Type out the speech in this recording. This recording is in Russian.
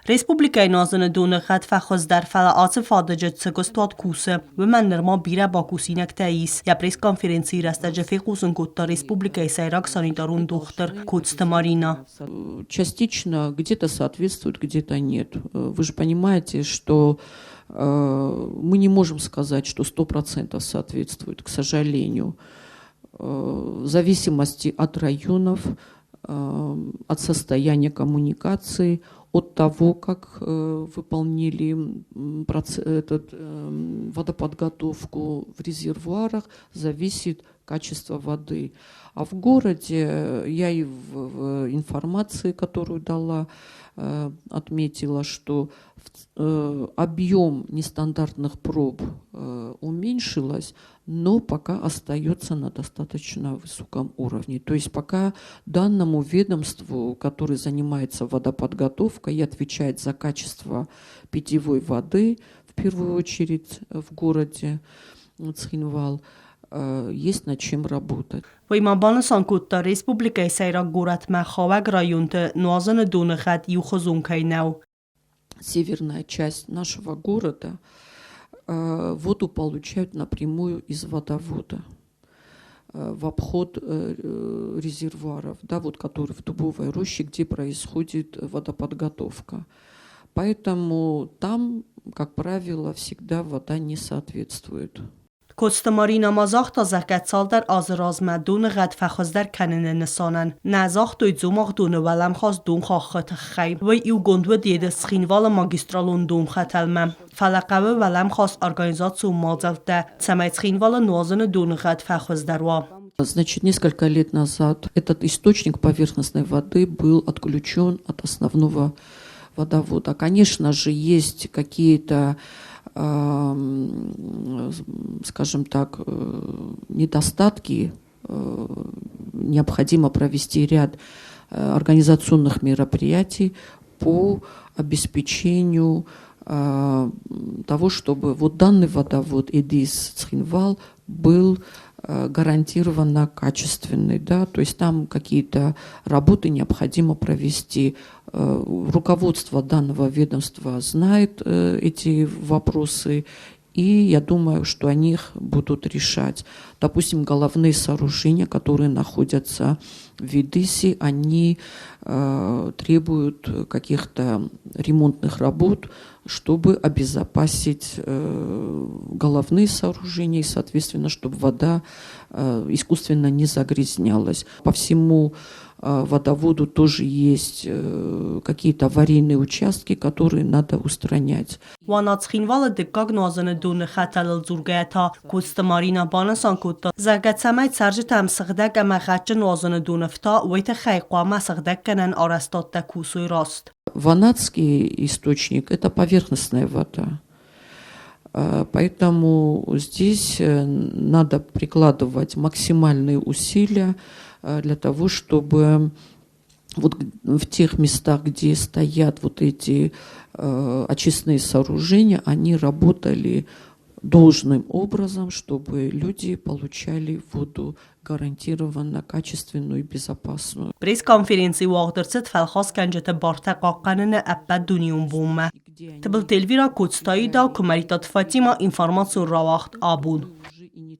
Respublikayı nazını donu xat fəxöz در فعالات فادجت سگستاد کوسه و من نرما بیره با کوسینک تاییس یا پریس کنفرنسی رسته جفی قوسن کتا республикай сайрак санитарун доктор Куцта-Марина. Частично где-то соответствует, где-то нет. Вы же понимаете, что мы не можем сказать, что 100% соответствует, к сожалению. В зависимости от районов, от состояния коммуникации, от того, как выполнили водоподготовку в резервуарах, зависит качество воды. А в городе я и в информации, которую дала, отметила, что объем нестандартных проб уменьшилось, но пока остается на достаточно высоком уровне. То есть пока данному ведомству, который занимается водоподготовкой и отвечает за качество питьевой воды, в первую очередь в городе Цхинвал, есть над чем работать. ویمانبان سانکوتا республикай сайрак город Махавак районта нуазан донахат юхозункай нау. Северная часть нашего города воду получают напрямую из водовода в обход резервуаров, да, вот, которые в Дубовой роще, где происходит водоподготовка. Поэтому там, как правило, всегда вода не соответствует. Куцта-Марина мазахта زکت سال در آزراز مدون غد فخوز در کنن نسانن نزاخت و زوماخ دون ولم خواست دون خواهد خیم و ایو گندو دید سخینوال ماگیسترالون دون خطلمم فلقه ولم خواست ارگانیزاتسو مازلته سمیت سخینوال نوازن دون غد فخوز دروا. Значит, несколько лет назад этот источник поверхностной воды был отключен от основного водовода. Конечно же, есть какие-то скажем так, недостатки, необходимо провести ряд организационных мероприятий по обеспечению того, чтобы вот данный водовод Эдис Цхинвал был гарантированно качественный, да, то есть там какие-то работы необходимо провести. Руководство данного ведомства знает эти вопросы, и я думаю, что они их будут решать. Допустим, головные сооружения, которые находятся в Эдисе, они требуют каких-то ремонтных работ, чтобы обезопасить головные сооружения и, соответственно, чтобы вода искусственно не загрязнялась. По всему водоводу тоже есть какие-то аварийные участки, которые надо устранять. واناتخینوال دکاگ نازن دون خطل زورگیتا کوست-Marina بانسان کوتا زرگت سمیت سرج تمسخدک اما خدج نازن دون فتا ویت خیقوا مسخدک کنن آرستاد دا کوسوی راست. Ванатский источник – это поверхностная вода. Поэтому здесь надо прикладывать максимальные усилия для того, чтобы вот в тех местах, где стоят вот эти очистные сооружения, они работали должным образом, чтобы люди получали воду гарантированно качественную и безопасную. Пресс-конференции واقدرت فلخاص کنجت بارتا قاقنن ابد دنیون بومه. تبل تلویرا کوتستایی دا کمریتات فاطیما اینفارماسیون راوخت آبود.